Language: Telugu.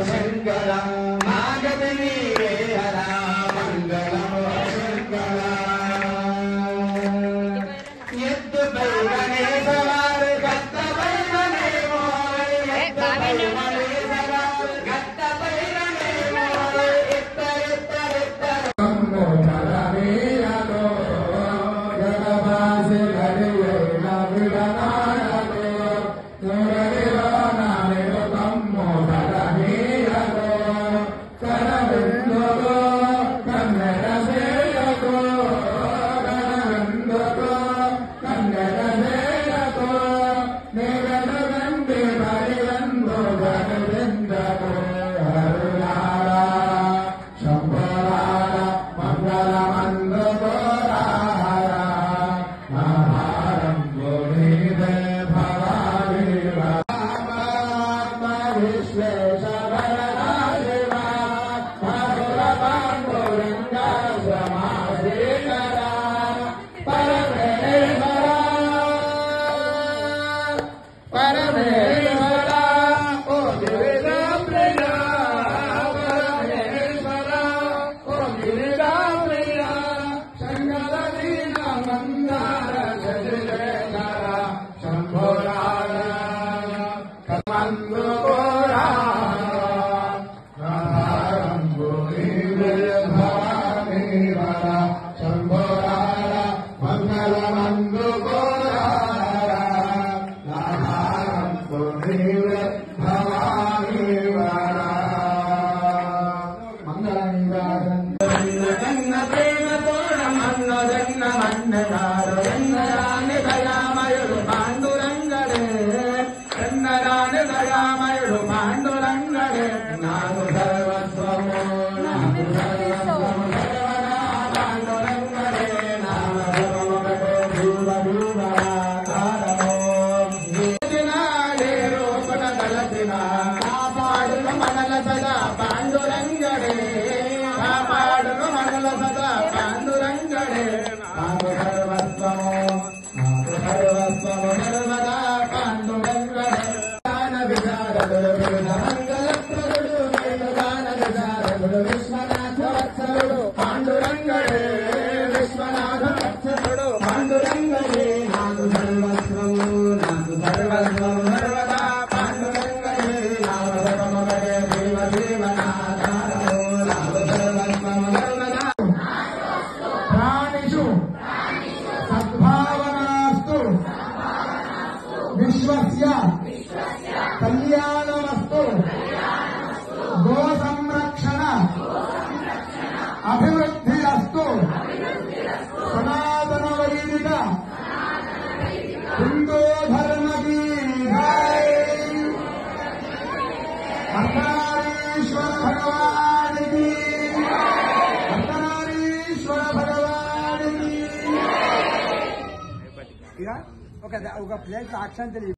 శంకర మాగతి నీవే హర మంగళమో శంకర ఎత్తు పైవనే సవారు గత్త పైవనే మోయ్ ఎత్తు పైవనే సవారు గత్త పైవనే మోయ్ ఇత్తరిత్తరిత్తర మోధరమేయతో జగవాసి హరియే నవిడనాయతో నోరవిలోనమిడు కమ్మోధరమేయతో కరవిందుకో కన్నెరసేయతో కరవిందుకో కన్నెరసేయతో నిగడగంటి పరివందు జగవిందకో హరులార శంభరార మంగళమందుకోరార మహారంభో నీవే భవానీవ విశ్వేశ్వర శివ మధుర పాండురంగ సమాధీకర పరమేశ్వర పరమేశ్వర ఓ గిరిజా ప్రియ పరమేశ్వర ఓ గిరిజా ప్రియ శంకరదీన మందార శశిశేఖర శంభోరార కమందుకోరార మహారంభో నీవే భవానీవర శంభోరార మంగళమందుకోరార మహారంభో నీవే భవానీవర మంగళంగారన్న ప్రేమ పూర్ణమన్నదన్న మన్నదారు ఎన్నరాని దయామయుడు పాండురంగడే ఎన్నరాని దయామయుడు పాండురంగడే నాకు సర్వస్వము నాకు సర్వస్వము సర్వదా పాండురంగడే నామ సర్వమొకటే జీవ జీవనాకారమో రూపణ తలసిన కాపాడును మనల సదా పాండురంగడే కాపాడును మనల సదా పాండురంగడే నాకు సర్వస్వము నాకు సర్వస్వము సర్వదా పాండురంగడే గాన విచారకుడు మంగళప్రదుడు గాన విచారకుడు విశ్వనాథ వత్సలుడు పాండురంగడే విశ్వనాథ వత్సలుడు పాండురంగడే నాకు సర్వస్వము నాకు సర్వస్వము సర్వదా పాండురంగడే నామ సర్వమొకటే జీవ జీవనాధారము నాకు సర్వస్వము సర్వదా ప్రాణిషు సద్భావనాస్తు విశ్వస్య కళ్యాణమస్తు గో సంరక్షణ అభివృద్ధిరస్తు సనాతన వైదిక హిందూ ధర్మ కీ జై అర్ధనారీశ్వర భగవాన్ కీ అర్ధనారీశ్వర భగవాన్ కీ ఇక ఒక ప్లేట్ అక్షంతలు